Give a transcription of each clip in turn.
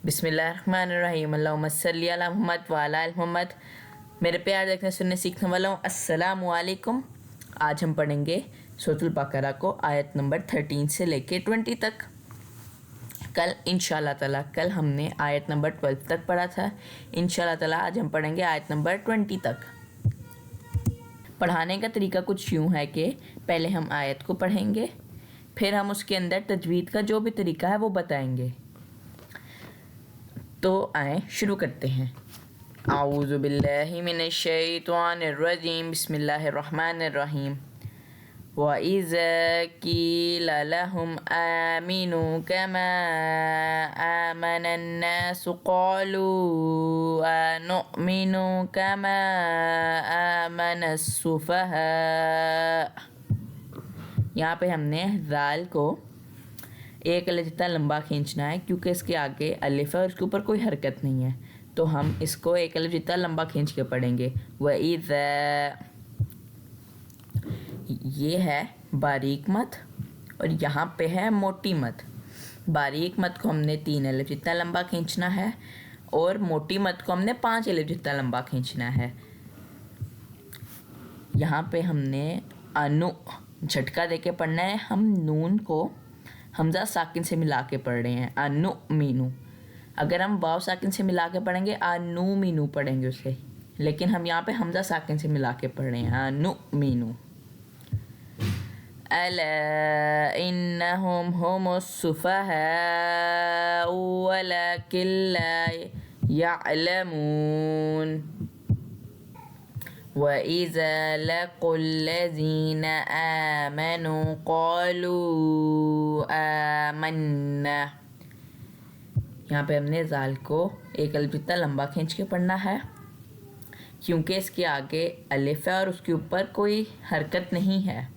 बिस्मिल्लाहिर्रहमानिर्रहीम अल्लाहुम्मा सल्ली अला मुहम्मद व अला आलि मुहम्मद। मेरे प्यार देखने सुनने सीखने वालों, अस्सलामु अलैकुम। आज हम पढ़ेंगे सूरह बकरा को आयत नंबर 13 से लेके 20 तक। कल इंशाअल्लाह ताला हमने आयत नंबर 12 तक पढ़ा था। इंशाअल्लाह ताला आज हम पढ़ेंगे आयत नंबर 20 तक। पढ़ाने का तरीका कुछ यूँ है कि पहले हम आयत को पढ़ेंगे, फिर हम उसके अंदर तजवीद का जो भी तरीका है वो बताएंगे। तो आए शुरू करते हैं। आऊज़ु बिल्लाहि मिनश शैतानिर रजीम, बिस्मिल्लाहिर्रहमानिर्रहीम। व इज़ा क़ीला लहुम आमिनू कमा आमनन नासु क़ालू अनुमिनु कमा आमनस सुफ़हा। यहाँ पे हमने ज़ाल को एक अलिफ जितना लंबा खींचना है, क्योंकि इसके आगे अलिफ है और इसके ऊपर कोई हरकत नहीं है, तो हम इसको एक अलिफ जितना लंबा खींच के पढ़ेंगे। व इज़ा, ये है बारीक मद और यहाँ पे है मोटी मद। बारीक मद को हमने 3 अलिफ जितना लंबा खींचना है और मोटी मद को हमने 5 अलिफ जितना लंबा खींचना है। यहाँ पे हमने अनु झटका देके पढ़ना है। हम नून को हमज़ा साकिन से मिला के पढ़ रहे हैं, अनु मीनू। अगर हम वाव साकिन से मिला के पढ़ेंगे अनु मीनू पढ़ेंगे उसे, लेकिन हम यहाँ पे हमज़ा साकिन से मिला के पढ़ रहे हैं, अनु मीनू। अला इन्नहुम हुमुस सुफ़हा वलकिन ला यअलमून। व इज़ा लक़ुल्लज़ीना आमनू क़ालू आमन्ना। यहाँ पे हमने ज़ाल को एक अलिफ जितना लंबा खींच के पढ़ना है, क्योंकि इसके आगे अलिफ है और उसके ऊपर कोई हरकत नहीं है।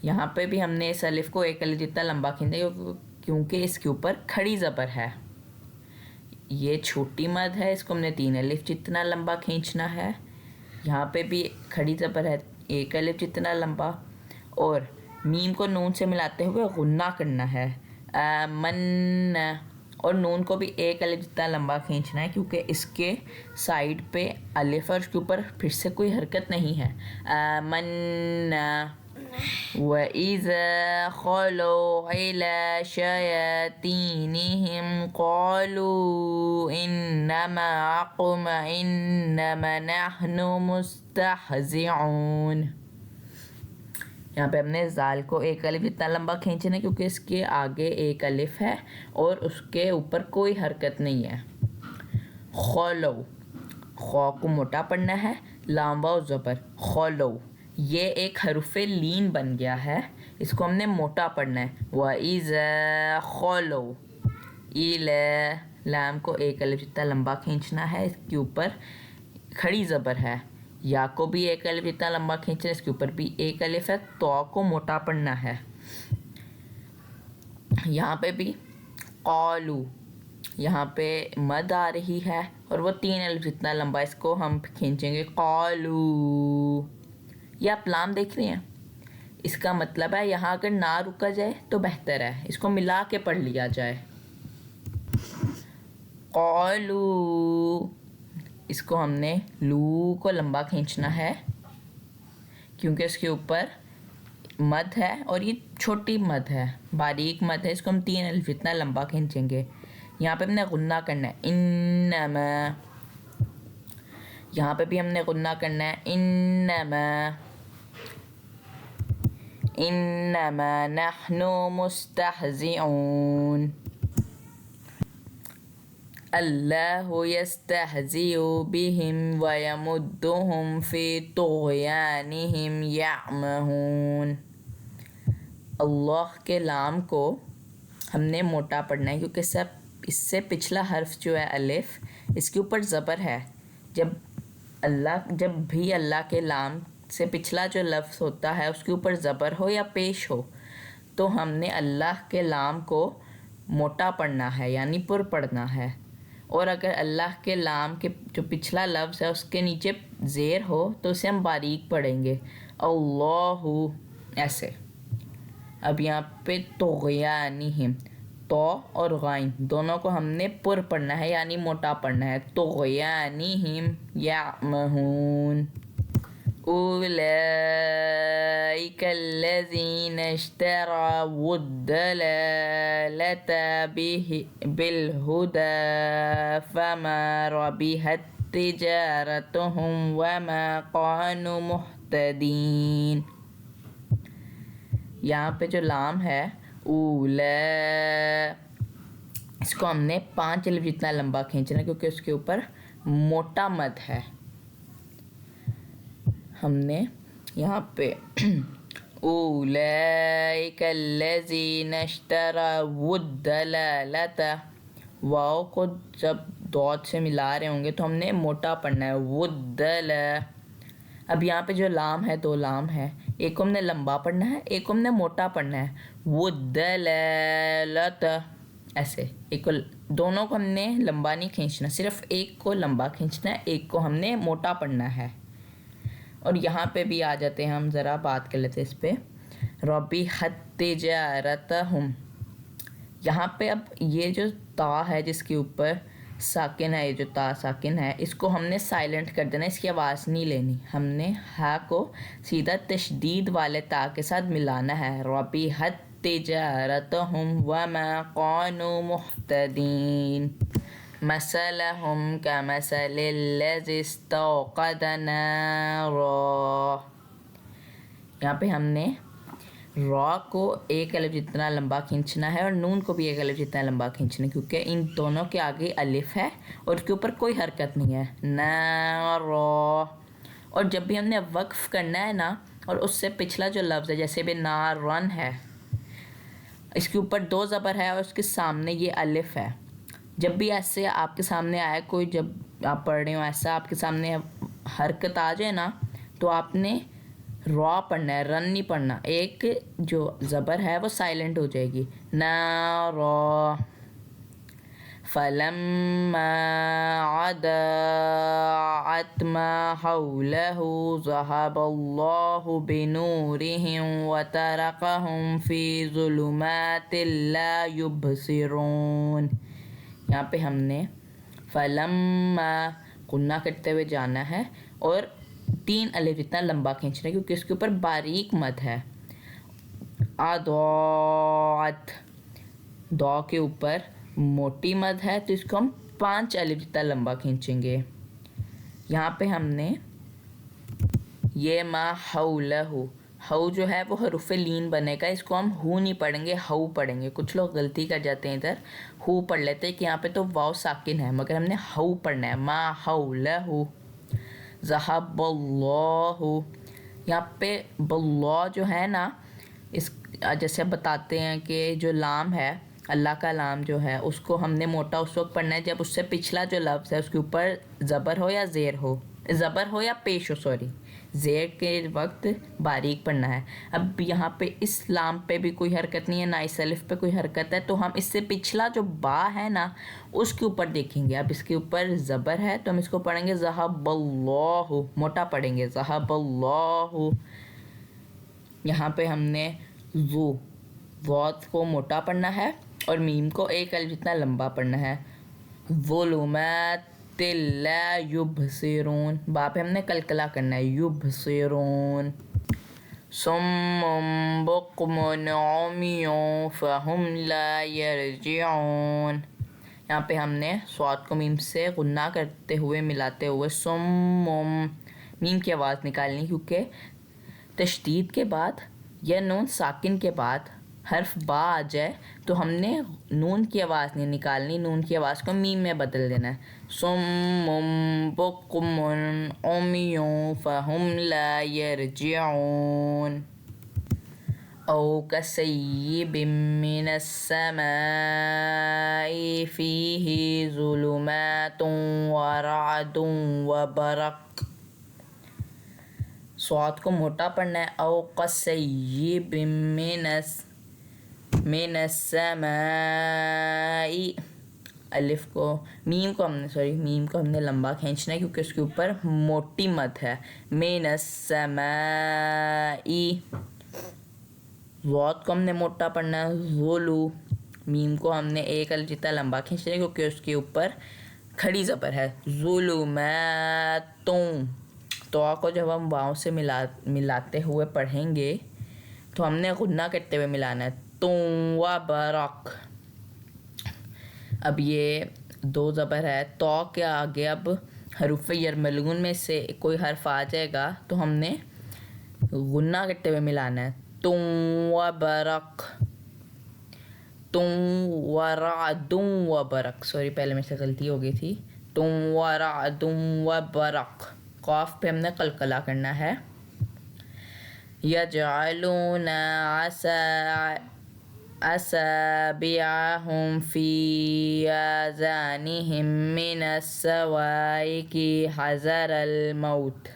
यहाँ पे भी हमने इस अलिफ को एक अलिफ जितना लंबा खींचा, क्योंकि इसके ऊपर खड़ी ज़बर है। ये छोटी मद है, इसको हमने 3 अलिफ जितना लंबा खींचना है। यहाँ पे भी खड़ी ज़बर है, एक अलिफ जितना लंबा, और मीम को नून से मिलाते हुए गुन्ना करना है, आमन्ना। और नून को भी एक अलिफ जितना लंबा खींचना है, क्योंकि इसके साइड पे अलिफ और उसके ऊपर फिर से कोई हरकत नहीं है, आमन्ना। व इज़ा ख़लौ इला शयातीनिहिम क़ालू इन्नमा अक़ुम इन्नमा नहनु मुस्तहज़िऊन। यहाँ पे हमने ज़ाल को एक अलिफ इतना लंबा खींचना है, क्योंकि इसके आगे एक अलिफ है और उसके ऊपर कोई हरकत नहीं है। ख़लौ, ख़ौ को मोटा पढ़ना है, लाम वाव ज़बर, ख़लौ। ये एक हरुफ़े लीन बन गया है, इसको हमने मोटा पढ़ना है। व इज़ा ख़लौ, इला, लाम को एक अलिफ जितना लंबा खींचना है, इसके ऊपर खड़ी ज़बर है। या को भी एक अलिफ जितना लंबा खींचना है, इसके ऊपर भी एक अलिफ है। तो को मोटा पढ़ना है। यहाँ पे भी क़ालू, यहाँ पे मद आ रही है और वो 3 अलिफ जितना लंबा, इसको हम खींचेंगे क़ालू। ये आप लाम देख रहे हैं, इसका मतलब है यहाँ अगर ना रुका जाए तो बेहतर है, इसको मिला के पढ़ लिया जाए। क़ालू, इसको हमने लू को लंबा खींचना है, क्योंकि इसके ऊपर मद है और ये छोटी मद है, बारीक मद है। इसको हम 3 अलिफ जितना लंबा खींचेंगे। यहाँ पे हमने गुन्ना करना है, इन्नमा। यहाँ पे भी हमने गुन्ना करना है, इन्नमा। इन्नमा नहनु मुस्तहज़िऊन। अल्लाहु यस्तहज़िउ बिहिम व यमुद्दुहुम फ़ी तुग़यानिहिम यअमहून। अल्लाह के लाम को हमने मोटा पढ़ना है, क्योंकि सब इससे पिछला हर्फ जो है अलिफ, इसके ऊपर ज़बर है। जब भी अल्लाह के लाम से पिछला जो लफ्ज़ होता है उसके ऊपर ज़बर हो या पेश हो, तो हमने अल्लाह के लाम को मोटा पढ़ना है, यानी पुर पढ़ना है। और अगर अल्लाह के लाम के जो पिछला लफ्ज़ है उसके नीचे ज़ेर हो तो उसे हम बारीक पढ़ेंगे, अल्लाहु, ऐसे। अब यहाँ पे तुग़यानिहिम, तो और गाइन दोनों को हमने पुर पढ़ना है यानी मोटा पढ़ना है। तुग़यानिहिम यअमहून उलाइका الذين اشتروا الضلالة بالهدى فما ربحت تجارتهم وما كانوا مهتدين। यहाँ पे जो लाम है उला, इसको हमने 5 अलिफ जितना लंबा खींचना क्योंकि उसके ऊपर मोटा मद है। हमने यहाँ पे उलाइका الذين اشتروا الضلالة, वाव को जब दौद से मिला रहे होंगे तो हमने मोटा पढ़ना है वुद्दल। अब यहाँ पे जो लाम है, 2 लाम है, एक को हमने लंबा पढ़ना है, एक को हमने मोटा पढ़ना है वुद्दलत। ऐसे एक को, दोनों को हमने लंबा नहीं खींचना, सिर्फ एक को लंबा खींचना है, एक को हमने मोटा पढ़ना है। और यहाँ पे भी आ जाते हैं, हम ज़रा बात कर लेते हैं इस पर। रबिहत तिजारतहुम, यहाँ पे अब ये जो ता है जिसके ऊपर साकिन है, ये जो ता साकिन है, इसको हमने साइलेंट कर देना, इसकी आवाज़ नहीं लेनी। हमने हा को सीधा तशदीद वाले ता के साथ मिलाना है। रबिहत तिजारतहुम वमा कानू मुहतदीन मसलहुम कमसलिल्लज़ी इस्तौक़द नारा। यहाँ पे हमने रॉ को 1 अलिफ जितना लंबा खींचना है और नून को भी 1 अलिफ जितना लंबा खींचना है क्योंकि इन दोनों के आगे अलिफ है और उसके ऊपर कोई हरकत नहीं है। नारा, और जब भी हमने वक्फ करना है ना, और उससे पिछला जो लफ्ज़ है जैसे भी नारन है, इसके ऊपर 2 ज़बर है और उसके सामने ये अलिफ है। जब भी ऐसे आपके सामने आए कोई, जब आप पढ़ रहे हो ऐसा आपके सामने हरकत आ जाए ना, तो आपने रॉ पढ़ना है, रन नहीं पढ़ना। एक जो ज़बर है वो साइलेंट हो जाएगी। ना रॉ फलम्मा अदाअत मा हौलहु ज़हबल्लाहु बिनूरिहिम व तरकहुम फ़ी ज़ुलुमातिल ला युबसिरून। यहाँ पे हमने फलम्मा गुन्ना करते हुए जाना है और 3 अलिफ जितना लंबा खींचना है क्योंकि इसके ऊपर बारीक मद है। आदौत, दौ के ऊपर मोटी मद है तो इसको हम 5 अलिफ जितना लंबा खींचेंगे। यहाँ पे हमने ये मा हौलहु, हऊ जो है वो हरूफ लीन बनेगा, इसको हम हु नहीं पढ़ेंगे, हऊ पढ़ेंगे। कुछ लोग गलती कर जाते हैं, इधर हु पढ़ लेते हैं कि यहाँ पे तो वाव साकिन है, मगर हमने हऊ पढ़ना है। मा हौलहु ज़हबल्लाहु, यहाँ पे बल्ला जो है ना, इस जैसे बताते हैं कि जो लाम है, अल्लाह का लाम जो है, उसको हमने मोटा उस वक्त पढ़ना है जब उससे पिछला जो लफ्ज़ है उसके ऊपर ज़बर हो या ज़ेर हो, ज़बर हो या पेश हो, सॉरी, ज़ेर के वक्त बारीक पढ़ना है। अब यहाँ पे इस लाम पे भी कोई हरकत नहीं है, ना इस अलिफ पे कोई हरकत है, तो हम इससे पिछला जो बा है ना उसके ऊपर देखेंगे। अब इसके ऊपर ज़बर है तो हम इसको पढ़ेंगे ज़हबल्लाहु, मोटा पढ़ेंगे ज़हबल्लाहु। यहाँ पे हमने ज़ू, वाद को मोटा पढ़ना है और मीम को 1 अलिफ जितना लंबा पढ़ना है। ज़ुलुमातिल ला युबसिरून, बा पे हमने कलकला करना है, युबसिरून। सुम्मुम बुक्मुन उम्युन फ़हुम ला यरजिऊन, यहाँ पे हमने स्वाद को मीम से गुन्ना करते हुए मिलाते हुए सुम्मुम, मीम की आवाज़ निकालनी क्योंकि तशदीद के बाद या नून साकिन के बाद हर्फ बा आ जाए तो हमने नून की आवाज़ नहीं निकालनी, नून की आवाज़ को मीम में बदल देना है। सुम्मुम बुक्मुन उम्युन फ़हुम ला यरजिऊन। औ कसय्यिबिम मिनस समाई फ़ीही ज़ुलुमातुन व रअदुन व बरक़, स्वाद को मोटा पढ़ना है। औ कसय्यिबिम मिनस समाई, अलिफ को मीम को हमने लंबा खींचना है क्योंकि उसके ऊपर मोटी मद है। मिनस समाई, वाद को हमने मोटा पढ़ना है। ज़ुलु, میم کو ہم نے ایک الف جتنا لمبا کھینچنا ہے کیونکہ اس کے اوپر کھڑی زبر ہے. ظلماتوں. تو کو جب ہم واؤں سے ملاتے ہوئے پڑھیں گے تو ہم نے غنہ کرتے ہوئے ملانا ہے. تم و برق. اب یہ دو زبر ہے. تو کے آگے اب حروف یرملون میں سے کوئی حرف آ جائے گا تو ہم نے غنہ کرتے ہوئے ملانا ہے. تم و برق. تم و رعد و برق. سوری پہلے میں سے غلطی ہو گئی تھی. تم و رعد و برق. قاف پہ ہم نے قلقلہ کرنا ہے. یجعلون اصابعهم فی آذانهم من الصواعق حذر الموت.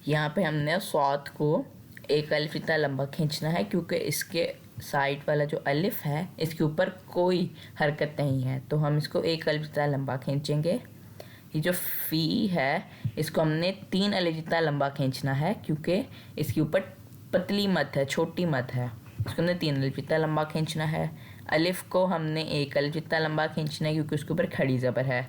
یہاں پہ ہم نے صاد کو ایک الف اتنا لمبا کھینچنا ہے کیونکہ اس کے سائڈ والا جو الف ہے اس کے اوپر کوئی حرکت نہیں ہے تو ہم اس کو ایک الف اتنا لمبا کھینچیں گے. یہ جو فی ہے اس کو ہم نے 3 الف اتنا لمبا کھینچنا ہے کیونکہ اس کے اوپر پتلی مد ہے, چھوٹی مد ہے. اس کو ہم نے 3 الف اتنا لمبا کھینچنا ہے. الف کو ہم نے ایک الف اتنا لمبا کھینچنا ہے کیونکہ اس کے اوپر کھڑی زبر ہے.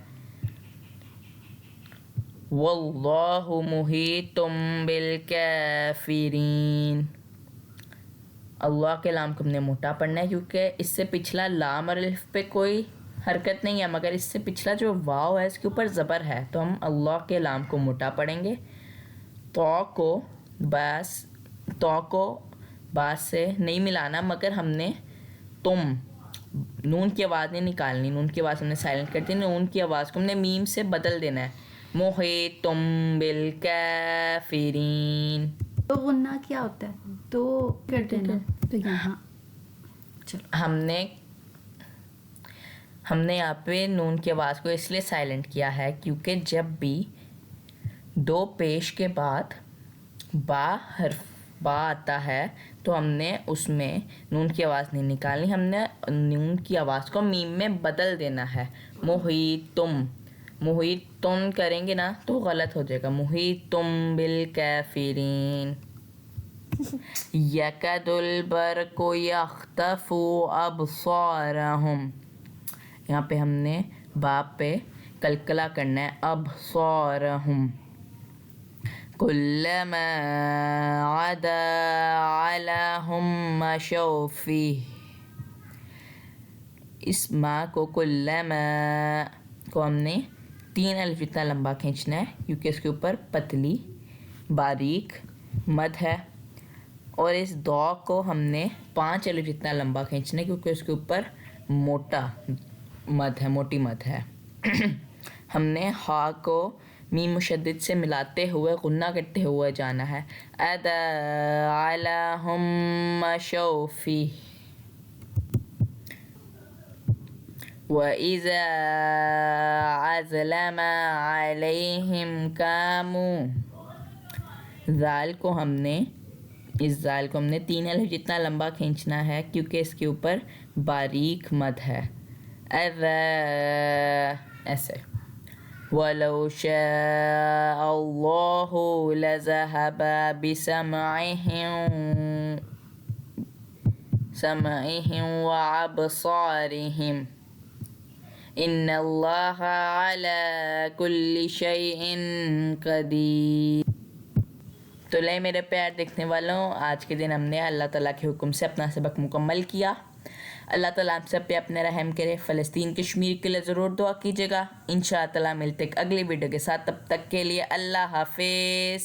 واللہ محیط بالکافرین. اللہ کے لام کو ہم نے موٹا پڑھنا ہے کیونکہ اس سے پچھلا لام اور الف پہ کوئی حرکت نہیں ہے مگر اس سے پچھلا جو واو ہے اس کے اوپر زبر ہے تو ہم اللہ کے لام کو موٹا پڑھیں گے. تو کو باس سے نہیں ملانا مگر ہم نے تم نون کی آواز نہیں نکالنی. نون کی آواز ہم نے سائلنٹ کر دی. نون کی آواز کو ہم نے میم سے بدل دینا ہے. محیطم بالکافرین. تو غنہ کیا ہوتا ہے تو کر دینا تو یہاں چلو ہم نے یہاں پہ نون کی آواز کو اس لیے سائلنٹ کیا ہے کیونکہ جب بھی دو پیش کے بعد با آتا ہے تو ہم نے اس میں نون کی آواز نہیں نکالنی. ہم نے نون کی آواز کو میم میں بدل دینا ہے. محیطم کریں گے نا تو غلط ہو جائے گا. محیطم بالکافرین. یکاد البرق یخطف ابصارہم. یہاں پہ ہم نے باپ پہ قلقلہ کرنا ہے. ابصارہم. کلما عدا علہم مشوا فیہ. اس ماں کو کلما کو ہم نے 3 الف اتنا لمبا کھینچنا ہے کیونکہ اس کے اوپر پتلی باریک مد ہے. اور اس دو کو ہم نے 5 الف اتنا لمبا کھینچنا ہے کیونکہ اس کے اوپر موٹی مد ہے. ہم نے ہا کو میم مشدد سے ملاتے ہوئے غنہ کرتے ہوئے جانا ہے. ادا علہم مشوا فیہ. وَإِذَا أَظْلَمَ عَلَيْهِمْ قَامُوا. اس زال کو ہم نے 3 الف جتنا لمبا کھینچنا ہے کیونکہ اس کے اوپر باریک مد ہے. ایسے. وَلَوْ شَاءَ اللَّهُ لَذَهَبَ بِسَمْعِهِمْ وَأَبْصَارِهِمْ. ان اللہ علی کل شیء قدیر. تو لے میرے پیار دیکھنے والوں, آج کے دن ہم نے اللہ تعالیٰ کے حکم سے اپنا سبق مکمل کیا. اللہ تعالیٰ آپ سب پہ اپنے رحم کرے. فلسطین کشمیر کے لیے ضرور دعا کیجیے گا. انشاء اللہ ملتے ایک اگلی ویڈیو کے ساتھ. تب تک کے لیے اللہ حافظ.